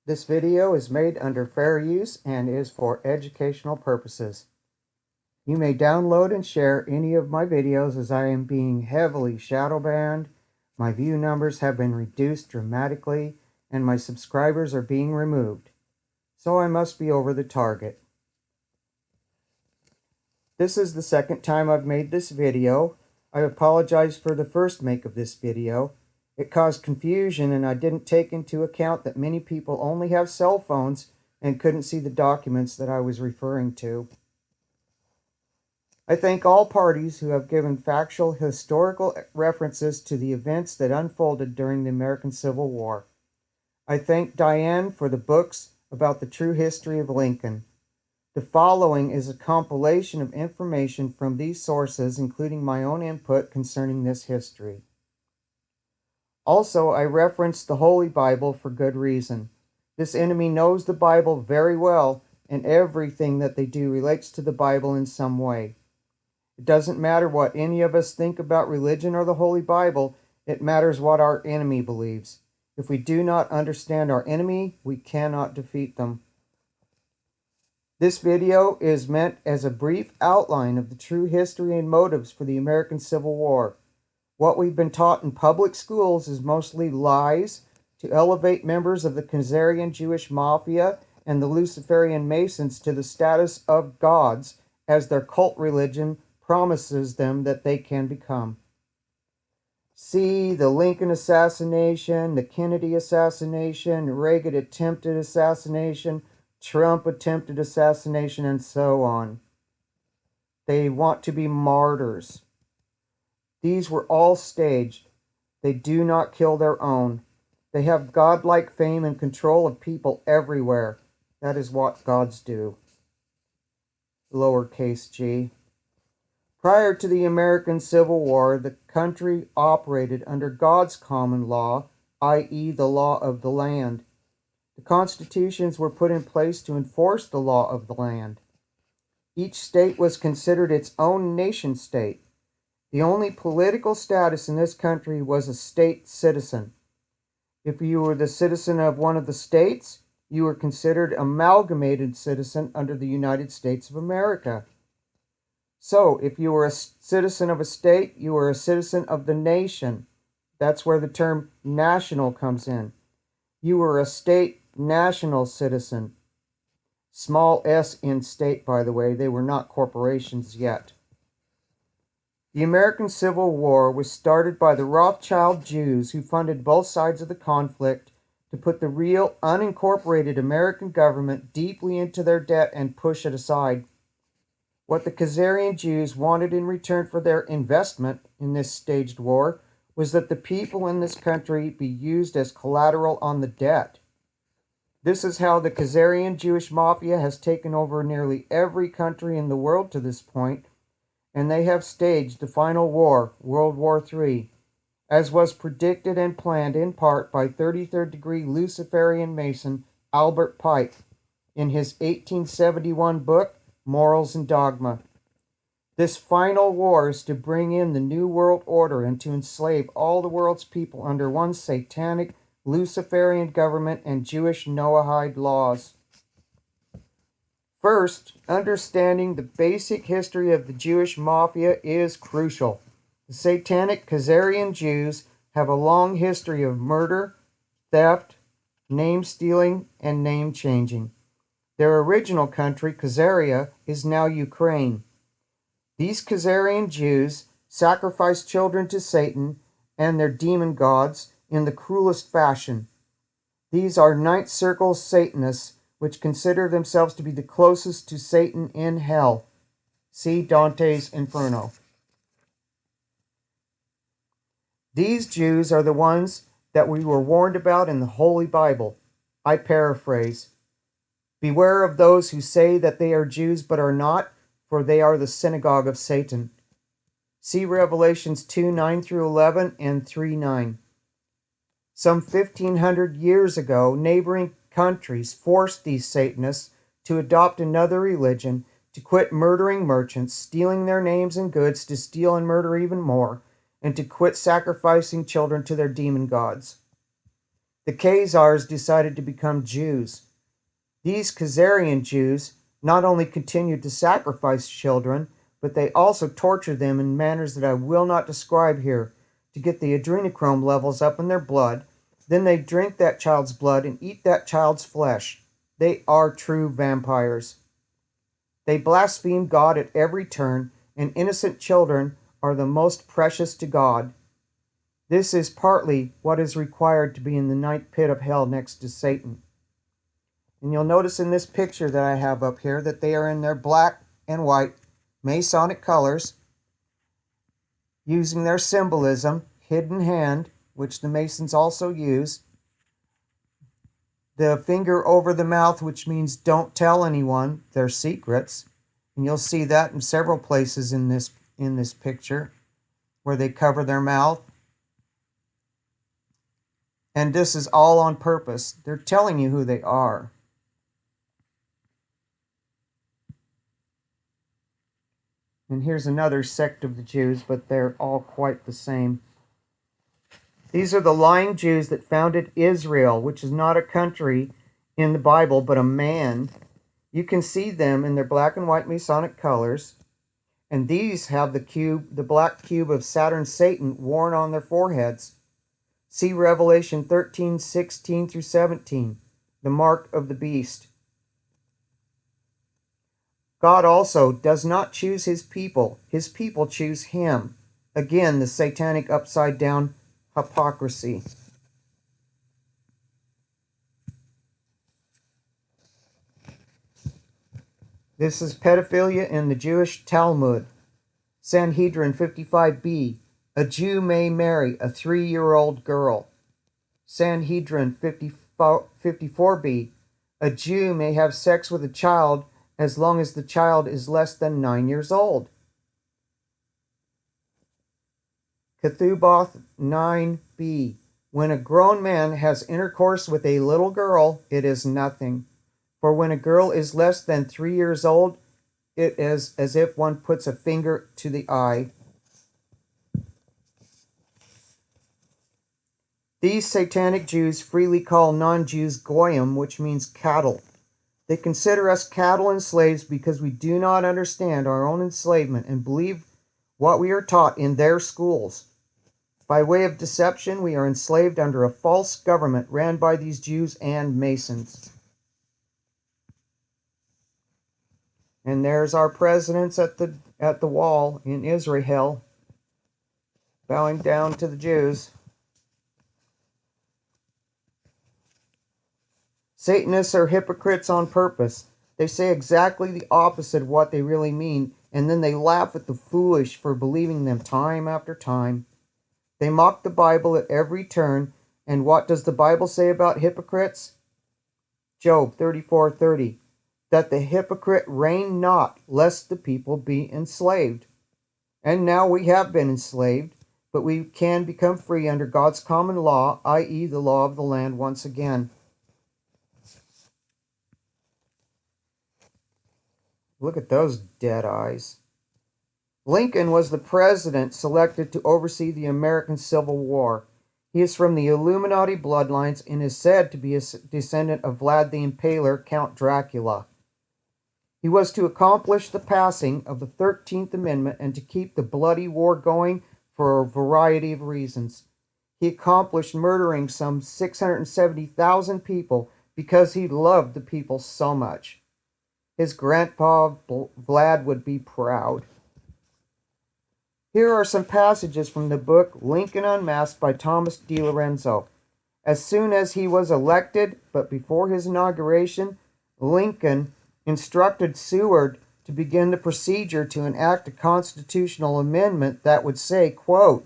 This video is made under fair use and is for educational purposes. You may download and share any of my videos as I am being heavily shadow banned, my view numbers have been reduced dramatically, and my subscribers are being removed. So I must be over the target. This is the second time I've made this video. I apologize for the first make of this video. It caused confusion and I didn't take into account that many people only have cell phones and couldn't see the documents that I was referring to. I thank all parties who have given factual historical references to the events that unfolded during the American Civil War. I thank Diane for the books about the true history of Lincoln. The following is a compilation of information from these sources, including my own input concerning this history. Also, I referenced the Holy Bible for good reason. This enemy knows the Bible very well, and everything that they do relates to the Bible in some way. It doesn't matter what any of us think about religion or the Holy Bible, it matters what our enemy believes. If we do not understand our enemy, we cannot defeat them. This video is meant as a brief outline of the true history and motives for the American Civil War. What we've been taught in public schools is mostly lies to elevate members of the Khazarian Jewish Mafia and the Luciferian Masons to the status of gods as their cult religion promises them that they can become. See the Lincoln assassination, the Kennedy assassination, Reagan attempted assassination, Trump attempted assassination, and so on. They want to be martyrs. These were all staged. They do not kill their own. They have godlike fame and control of people everywhere. That is what gods do. Lowercase g. Prior to the American Civil War, the country operated under God's common law, i.e. the law of the land. The constitutions were put in place to enforce the law of the land. Each state was considered its own nation state. The only political status in this country was a state citizen. If you were the citizen of one of the states, you were considered amalgamated citizen under the United States of America. So, if you were a citizen of a state, you were a citizen of the nation. That's where the term national comes in. You were a state national citizen. Small s in state, by the way. They were not corporations yet. The American Civil War was started by the Rothschild Jews who funded both sides of the conflict to put the real unincorporated American government deeply into their debt and push it aside. What the Khazarian Jews wanted in return for their investment in this staged war was that the people in this country be used as collateral on the debt. This is how the Khazarian Jewish Mafia has taken over nearly every country in the world to this point, and they have staged the final war, World War III, as was predicted and planned in part by 33rd degree Luciferian Mason Albert Pike in his 1871 book, Morals and Dogma. This final war is to bring in the New World Order and to enslave all the world's people under one satanic Luciferian government and Jewish Noahide laws. First, understanding the basic history of the Jewish Mafia is crucial. The satanic Khazarian Jews have a long history of murder, theft, name stealing, and name changing. Their original country, Khazaria, is now Ukraine. These Khazarian Jews sacrifice children to Satan and their demon gods in the cruelest fashion. These are Ninth Circle Satanists, which consider themselves to be the closest to Satan in hell. See Dante's Inferno. These Jews are the ones that we were warned about in the Holy Bible. I paraphrase. Beware of those who say that they are Jews but are not, for they are the synagogue of Satan. See Revelations 2:9 through 11 and 3:9. Some 1,500 years ago, neighboring countries forced these Satanists to adopt another religion, to quit murdering merchants, stealing their names and goods to steal and murder even more, and to quit sacrificing children to their demon gods. The Khazars decided to become Jews. These Khazarian Jews not only continued to sacrifice children, but they also tortured them in manners that I will not describe here to get the adrenochrome levels up in their blood. Then they drink that child's blood and eat that child's flesh. They are true vampires. They blaspheme God at every turn, and innocent children are the most precious to God. This is partly what is required to be in the ninth pit of hell next to Satan. And you'll notice in this picture that I have up here that they are in their black and white Masonic colors, using their symbolism, hidden hand, which the Masons also use, the finger over the mouth, which means don't tell anyone their secrets. And you'll see that in several places in this picture where they cover their mouth. And this is all on purpose. They're telling you who they are. And here's another sect of the Jews, but they're all quite the same. These are the lying Jews that founded Israel, which is not a country in the Bible, but a man. You can see them in their black and white Masonic colors. And these have the black cube of Saturn Satan worn on their foreheads. See Revelation 13:16 through 17, the mark of the beast. God also does not choose his people choose him. Again, the satanic upside down hypocrisy. This is pedophilia in the Jewish Talmud. Sanhedrin 55b. A Jew may marry a 3-year-old girl. Sanhedrin 54b. A Jew may have sex with a child as long as the child is less than 9 years old. Kethuboth 9b. When a grown man has intercourse with a little girl, it is nothing. For when a girl is less than 3 years old, it is as if one puts a finger to the eye. These satanic Jews freely call non-Jews goyim, which means cattle. They consider us cattle and slaves because we do not understand our own enslavement and believe what we are taught in their schools. By way of deception, we are enslaved under a false government ran by these Jews and Masons. And there's our presidents at the wall in Israel, bowing down to the Jews. Satanists are hypocrites on purpose. They say exactly the opposite of what they really mean, and then they laugh at the foolish for believing them time after time. They mock the Bible at every turn, and what does the Bible say about hypocrites? Job 34:30. That the hypocrite reign not, lest the people be enslaved. And now we have been enslaved, but we can become free under God's common law, i.e. the law of the land once again. Look at those dead eyes. Lincoln was the president selected to oversee the American Civil War. He is from the Illuminati bloodlines and is said to be a descendant of Vlad the Impaler, Count Dracula. He was to accomplish the passing of the 13th Amendment and to keep the bloody war going for a variety of reasons. He accomplished murdering some 670,000 people because he loved the people so much. His grandpa Vlad would be proud. Here are some passages from the book Lincoln Unmasked by Thomas D. Lorenzo. As soon as he was elected, but before his inauguration, Lincoln instructed Seward to begin the procedure to enact a constitutional amendment that would say, quote,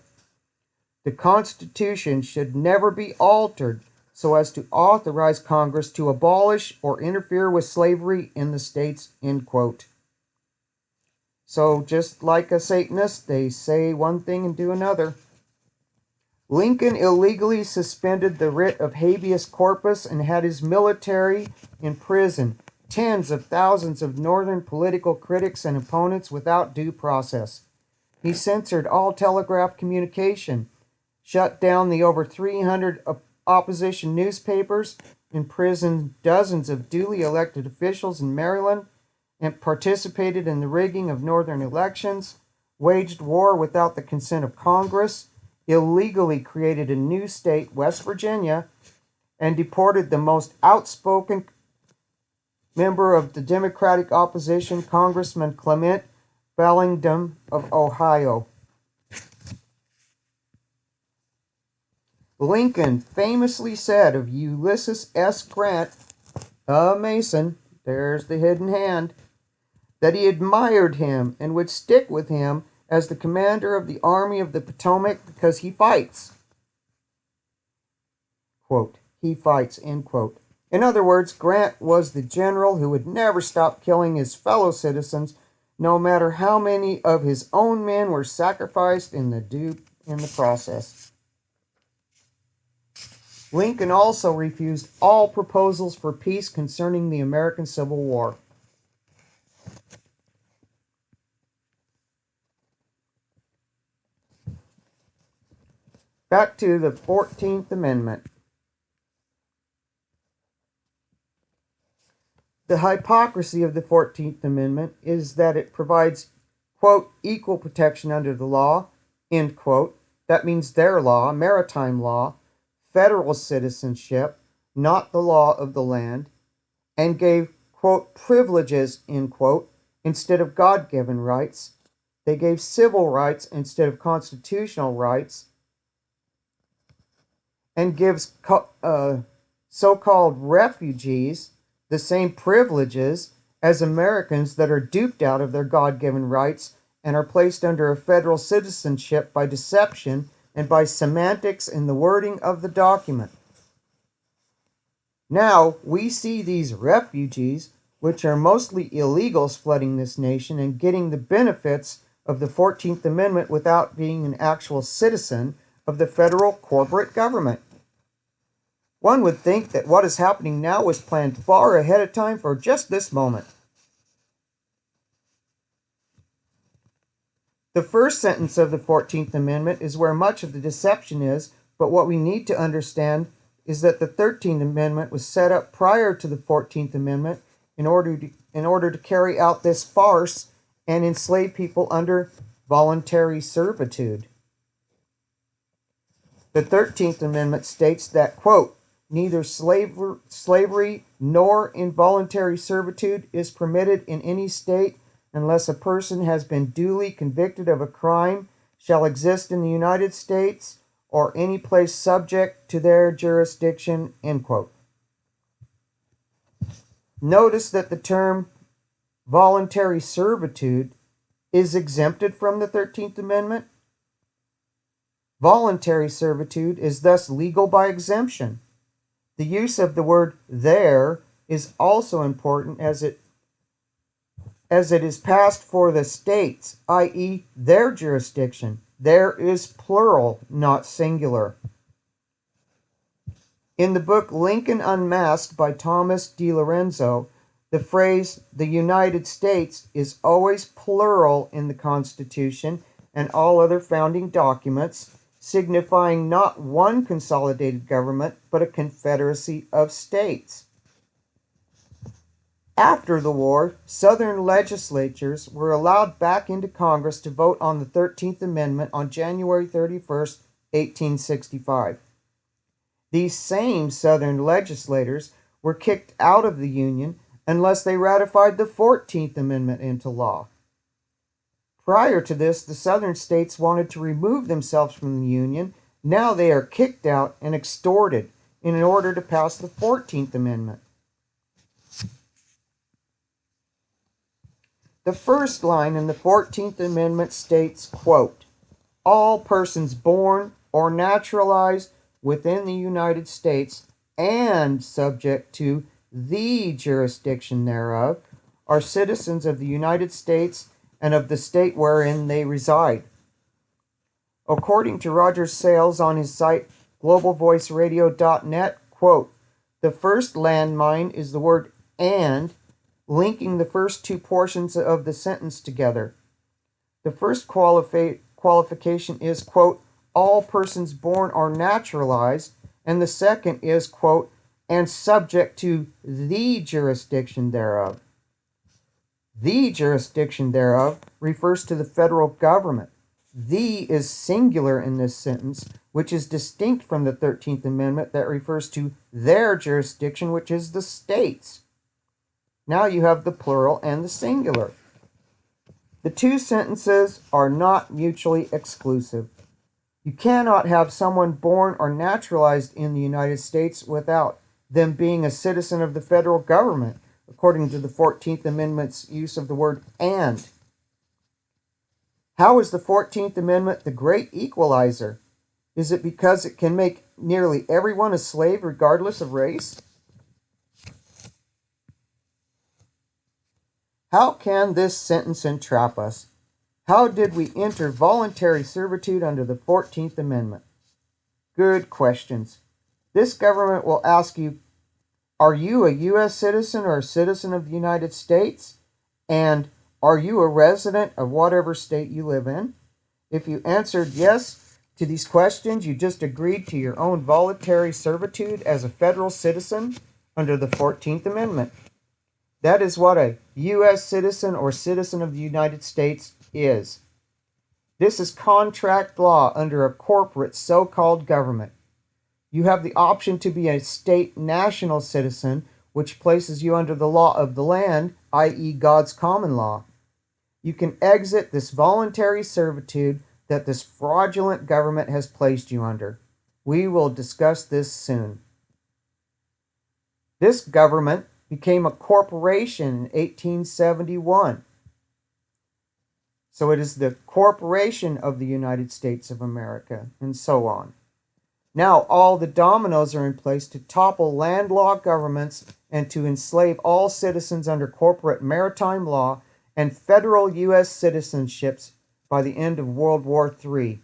"The Constitution should never be altered so as to authorize Congress to abolish or interfere with slavery in the states," end quote. So just like a Satanist, they say one thing and do another. Lincoln illegally suspended the writ of habeas corpus and had his military imprison tens of thousands of Northern political critics and opponents without due process. He censored all telegraph communication, shut down the over 300 opposition newspapers, imprisoned dozens of duly elected officials in Maryland, and participated in the rigging of northern elections, waged war without the consent of Congress, illegally created a new state, West Virginia, and deported the most outspoken member of the Democratic opposition, Congressman Clement Vallandigham of Ohio. Lincoln famously said of Ulysses S. Grant, a Mason, there's the hidden hand, that he admired him and would stick with him as the commander of the Army of the Potomac because he fights. Quote, he fights, end quote. In other words, Grant was the general who would never stop killing his fellow citizens, no matter how many of his own men were sacrificed in the process. Lincoln also refused all proposals for peace concerning the American Civil War. Back to the 14th Amendment. The hypocrisy of the 14th Amendment is that it provides, quote, equal protection under the law, end quote. That means their law, maritime law, federal citizenship, not the law of the land, and gave, quote, privileges, end quote, instead of God-given rights. They gave civil rights instead of constitutional rights, and gives so-called refugees the same privileges as Americans that are duped out of their God-given rights and are placed under a federal citizenship by deception and by semantics in the wording of the document. Now, we see these refugees, which are mostly illegals, flooding this nation and getting the benefits of the 14th Amendment without being an actual citizen of the federal corporate government. One would think that what is happening now was planned far ahead of time for just this moment. The first sentence of the 14th Amendment is where much of the deception is, but what we need to understand is that the 13th Amendment was set up prior to the 14th Amendment in order to carry out this farce and enslave people under voluntary servitude. The 13th Amendment states that, quote, neither slavery nor involuntary servitude is permitted in any state unless a person has been duly convicted of a crime, shall exist in the United States, or any place subject to their jurisdiction, end quote. Notice that the term voluntary servitude is exempted from the 13th Amendment. Voluntary servitude is thus legal by exemption. The use of the word there is also important as it is passed for the states, i.e., their jurisdiction. There is plural, not singular. In the book Lincoln Unmasked by Thomas DiLorenzo, the phrase the United States is always plural in the Constitution and all other founding documents, signifying not one consolidated government, but a confederacy of states. After the war, Southern legislatures were allowed back into Congress to vote on the 13th Amendment on January 31st, 1865. These same Southern legislators were kicked out of the Union unless they ratified the 14th Amendment into law. Prior to this, the Southern states wanted to remove themselves from the Union. Now they are kicked out and extorted in order to pass the 14th Amendment. The first line in the 14th Amendment states, quote, all persons born or naturalized within the United States and subject to the jurisdiction thereof are citizens of the United States and of the state wherein they reside. According to Roger Sales on his site globalvoiceradio.net, quote, the first landmine is the word and, linking the first two portions of the sentence together. The first qualification is, quote, all persons born or naturalized, And the second is, quote, and subject to the jurisdiction thereof. The jurisdiction thereof refers to the federal government. The is singular in this sentence, which is distinct from the 13th Amendment that refers to their jurisdiction, which is the states. Now you have the plural and the singular. The two sentences are not mutually exclusive. You cannot have someone born or naturalized in the United States without them being a citizen of the federal government, according to the 14th Amendment's use of the word and. How is the 14th Amendment the great equalizer? Is it because it can make nearly everyone a slave regardless of race? How can this sentence entrap us? How did we enter voluntary servitude under the 14th Amendment? Good questions. This government will ask you, are you a U.S. citizen or a citizen of the United States? And are you a resident of whatever state you live in? If you answered yes to these questions, you just agreed to your own voluntary servitude as a federal citizen under the 14th Amendment. That is what a U.S. citizen or citizen of the United States is. This is contract law under a corporate so-called government. You have the option to be a state national citizen, which places you under the law of the land, i.e. God's common law. You can exit this voluntary servitude that this fraudulent government has placed you under. We will discuss this soon. This government became a corporation in 1871. So it is the corporation of the United States of America, and so on. Now all the dominoes are in place to topple landlocked governments and to enslave all citizens under corporate maritime law and federal U.S. citizenships by the end of World War III.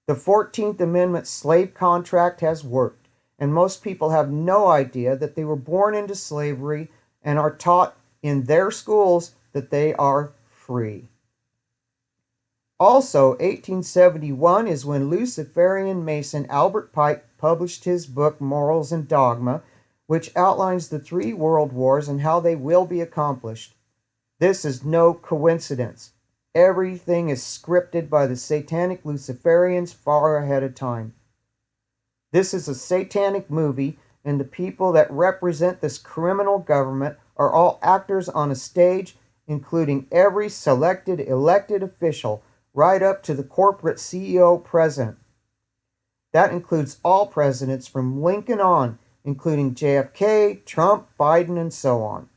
The 14th Amendment slave contract has worked, and most people have no idea that they were born into slavery and are taught in their schools that they are free. Also, 1871 is when Luciferian Mason Albert Pike published his book Morals and Dogma, which outlines the 3 world wars and how they will be accomplished. This is no coincidence. Everything is scripted by the satanic Luciferians far ahead of time. This is a satanic movie, and the people that represent this criminal government are all actors on a stage, including every selected elected official, right up to the corporate CEO president. That includes all presidents from Lincoln on, including JFK, Trump, Biden, and so on.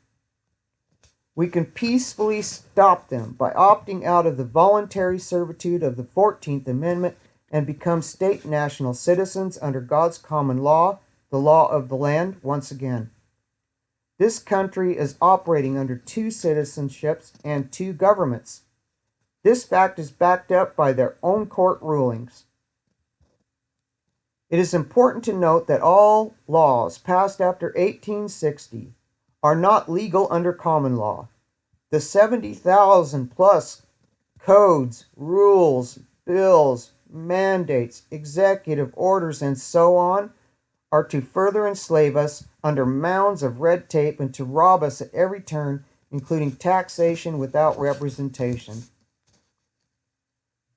We can peacefully stop them by opting out of the voluntary servitude of the 14th Amendment and become state national citizens under God's common law, the law of the land, once again. This country is operating under 2 citizenships and 2 governments. This fact is backed up by their own court rulings. It is important to note that all laws passed after 1860 are not legal under common law. The 70,000 plus codes, rules, bills, mandates, executive orders, and so on are to further enslave us under mounds of red tape and to rob us at every turn, including taxation without representation.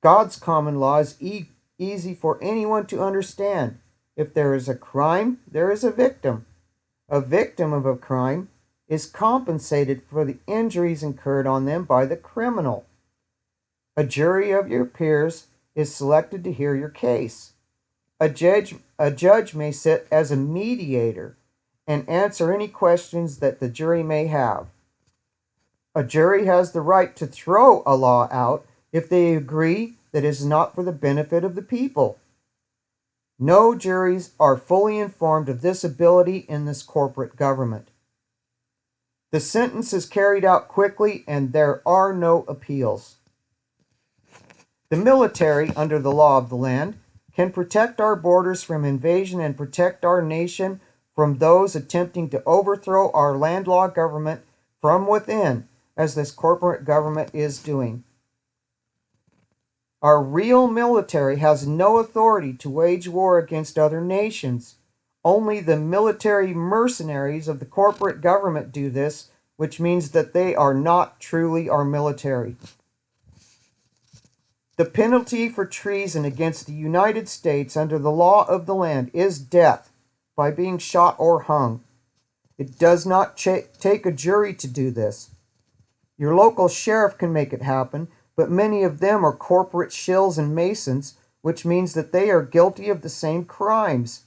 God's common law is easy for anyone to understand. If there is a crime, there is a victim. A victim of a crime is compensated for the injuries incurred on them by the criminal. A jury of your peers is selected to hear your case. A judge may sit as a mediator and answer any questions that the jury may have. A jury has the right to throw a law out if they agree that it is not for the benefit of the people. No juries are fully informed of this ability in this corporate government. The sentence is carried out quickly and there are no appeals. The military, under the law of the land, can protect our borders from invasion and protect our nation from those attempting to overthrow our landlocked government from within, as this corporate government is doing. Our real military has no authority to wage war against other nations. Only the military mercenaries of the corporate government do this, which means that they are not truly our military. The penalty for treason against the United States under the law of the land is death by being shot or hung. It does not take a jury to do this. Your local sheriff can make it happen, but many of them are corporate shills and masons, which means that they are guilty of the same crimes.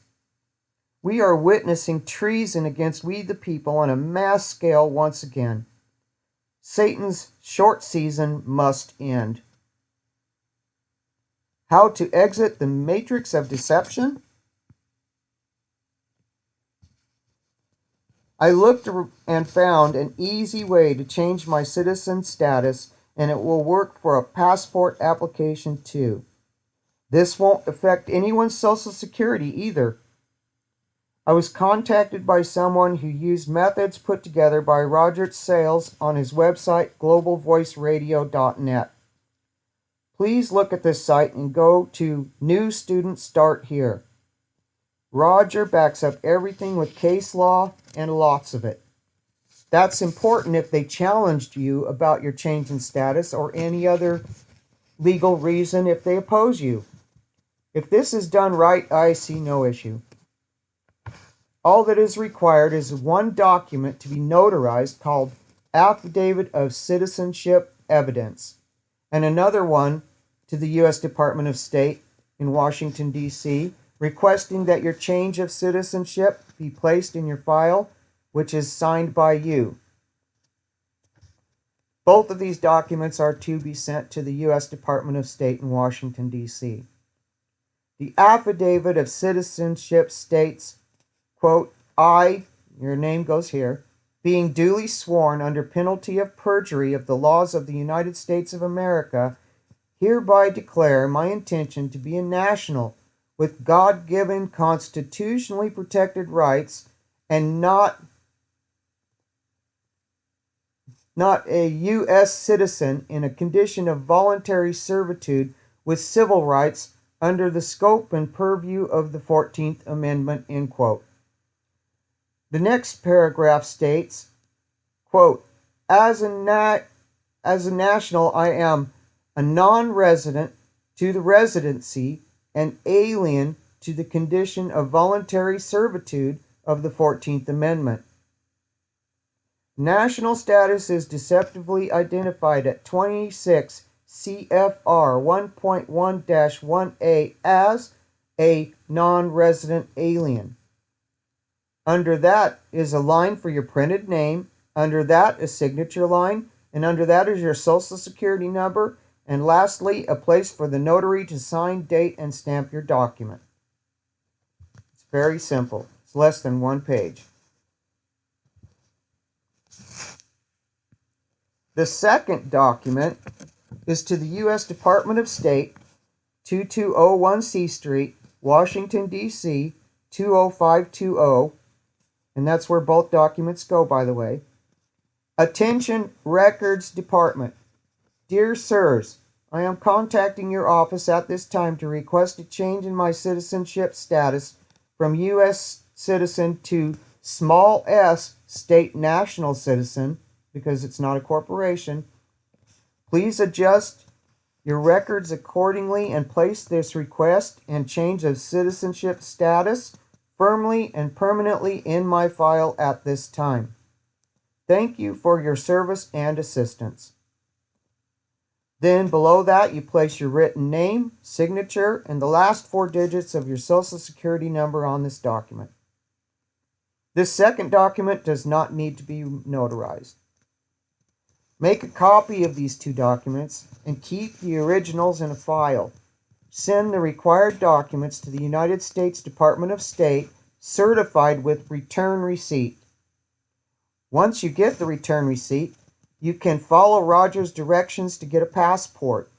We are witnessing treason against we the people on a mass scale once again. Satan's short season must end. How to exit the matrix of deception? I looked and found an easy way to change my citizen status, and it will work for a passport application too. This won't affect anyone's Social Security either. I was contacted by someone who used methods put together by Roger Sales on his website globalvoiceradio.net. Please look at this site and go to New Student Start Here. Roger backs up everything with case law and lots of it. That's important if they challenged you about your change in status or any other legal reason if they oppose you. If this is done right, I see no issue. All that is required is one document to be notarized called Affidavit of Citizenship Evidence, and another one to the U.S. Department of State in Washington, D.C., requesting that your change of citizenship be placed in your file, which is signed by you. Both of these documents are to be sent to the U.S. Department of State in Washington, D.C. The Affidavit of Citizenship states, quote, I, your name goes here, being duly sworn under penalty of perjury of the laws of the United States of America, hereby declare my intention to be a national with God-given constitutionally protected rights and not a U.S. citizen in a condition of voluntary servitude with civil rights under the scope and purview of the 14th Amendment, end quote. The next paragraph states, quote, as a national, I am a non-resident to the residency and alien to the condition of voluntary servitude of the 14th Amendment. National status is deceptively identified at 26 CFR 1.1-1A as a non-resident alien. Under that is a line for your printed name, under that a signature line, and under that is your Social Security number, and lastly, a place for the notary to sign, date, and stamp your document. It's very simple. It's less than one page. The second document is to the U.S. Department of State, 2201 C Street, Washington, D.C., 20520, and that's where both documents go, by the way. Attention Records Department. Dear Sirs, I am contacting your office at this time to request a change in my citizenship status from U.S. citizen to small s state national citizen, because it's not a corporation. Please adjust your records accordingly and place this request and change of citizenship status firmly and permanently in my file at this time. Thank you for your service and assistance. Then below that, you place your written name, signature, and the last 4 digits of your Social Security number on this document. This second document does not need to be notarized. Make a copy of these 2 documents and keep the originals in a file. Send the required documents to the United States Department of State, certified with return receipt. Once you get the return receipt, you can follow Roger's directions to get a passport.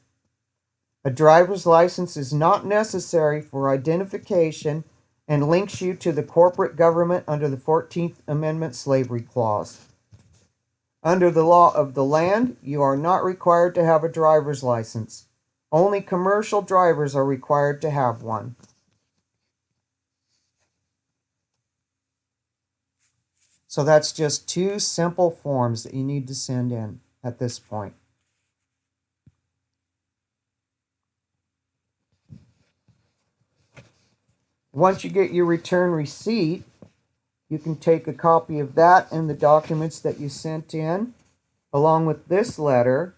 A driver's license is not necessary for identification and links you to the corporate government under the 14th Amendment Slavery Clause. Under the law of the land, you are not required to have a driver's license. Only commercial drivers are required to have one. So that's just 2 simple forms that you need to send in at this point. Once you get your return receipt, you can take a copy of that and the documents that you sent in, along with this letter,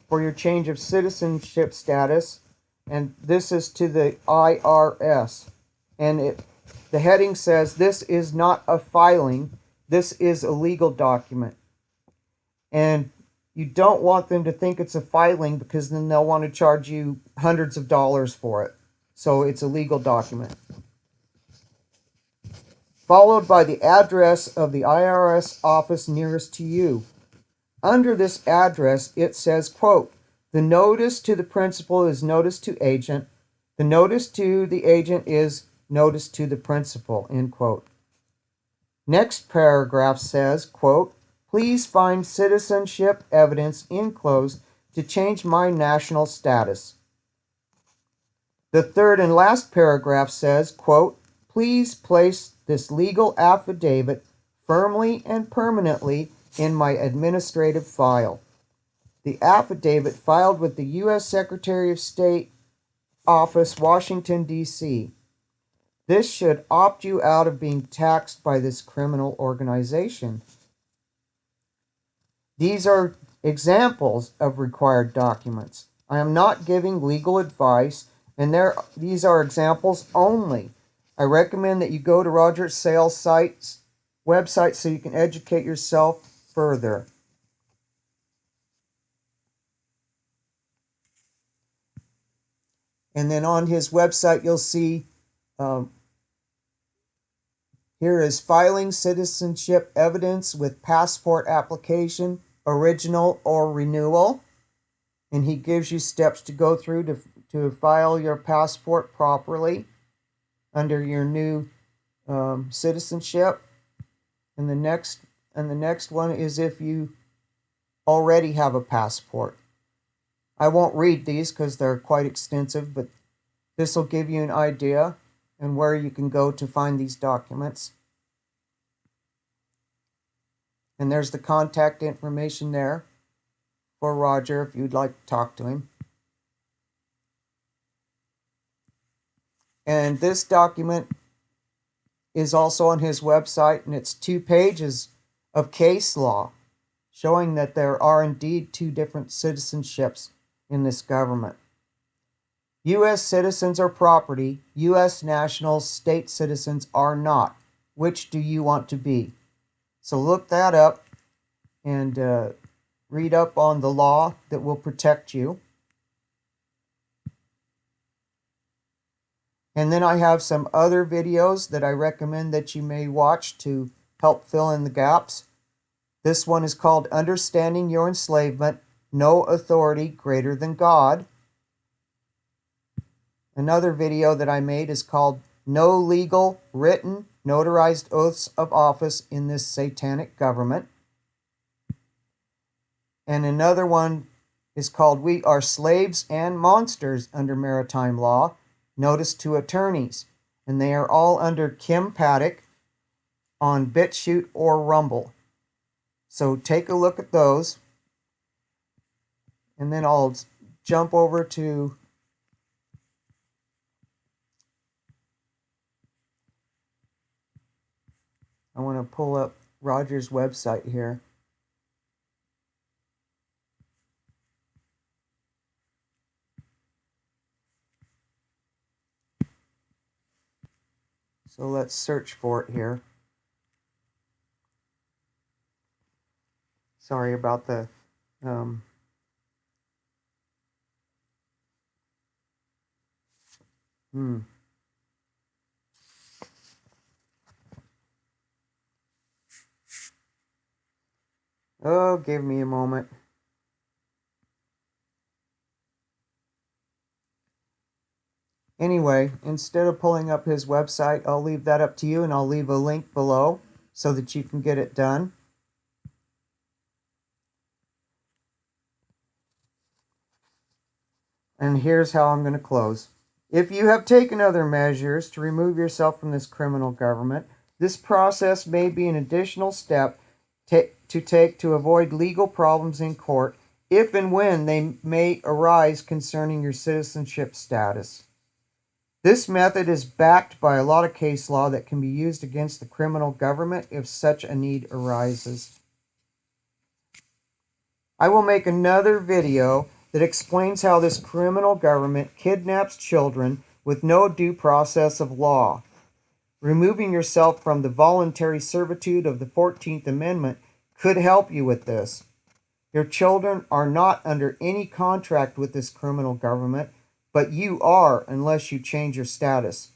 for your change of citizenship status, and this is to the IRS. And the heading says, this is not a filing, this is a legal document. And you don't want them to think it's a filing, because then they'll want to charge you hundreds of dollars for it. So it's a legal document. Followed by the address of the IRS office nearest to you. Under this address, it says, quote, the notice to the principal is notice to agent. The notice to the agent is notice to the principal, end quote. Next paragraph says, quote, please find citizenship evidence enclosed to change my national status. The third and last paragraph says, quote, please place this legal affidavit firmly and permanently in my administrative file. The affidavit filed with the U.S. Secretary of State Office, Washington, D.C. This should opt you out of being taxed by this criminal organization. These are examples of required documents. I am not giving legal advice, and these are examples only. I recommend that you go to Roger Sales' website so you can educate yourself further. And then on his website, you'll see here is filing citizenship evidence with passport application, original or renewal. And he gives you steps to go through to file your passport properly under your new citizenship. And the next one is if you already have a passport. I won't read these because they're quite extensive, but this will give you an idea and where you can go to find these documents. And there's the contact information there for Roger if you'd like to talk to him. And this document is also on his website, and it's 2 pages of case law showing that there are indeed 2 different citizenships in this government. U.S. citizens are property. U.S. nationals, state citizens are not. Which do you want to be? So look that up and read up on the law that will protect you. And then I have some other videos that I recommend that you may watch to help fill in the gaps. This one is called Understanding Your Enslavement, No Authority Greater Than God. Another video that I made is called No Legal, Written, Notarized Oaths of Office in This Satanic Government. And another one is called We Are Slaves and Monsters Under Maritime Law, Notice to Attorneys. And they are all under Kim Paddock on BitChute or Rumble. So take a look at those. And then I'll jump over to I want to pull up Roger's website here. So let's search for it here. Sorry about the Oh, give me a moment. Anyway, instead of pulling up his website, I'll leave that up to you, and I'll leave a link below so that you can get it done. And here's how I'm going to close. If you have taken other measures to remove yourself from this criminal government, this process may be an additional step to take to avoid legal problems in court if and when they may arise concerning your citizenship status. This method is backed by a lot of case law that can be used against the criminal government if such a need arises. I will make another video that explains how this criminal government kidnaps children with no due process of law. Removing yourself from the voluntary servitude of the 14th Amendment could help you with this. Your children are not under any contract with this criminal government, but you are unless you change your status.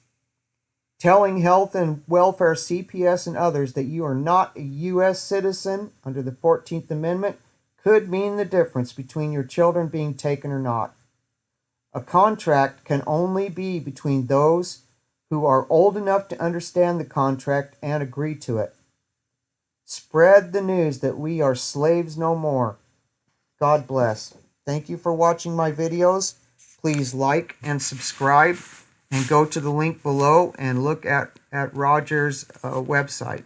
Telling health and welfare, CPS, and others that you are not a U.S. citizen under the 14th Amendment could mean the difference between your children being taken or not. A contract can only be between those who are old enough to understand the contract and agree to it. Spread the news that we are slaves no more. God bless. Thank you for watching my videos. Please like and subscribe and go to the link below and look at Roger's website.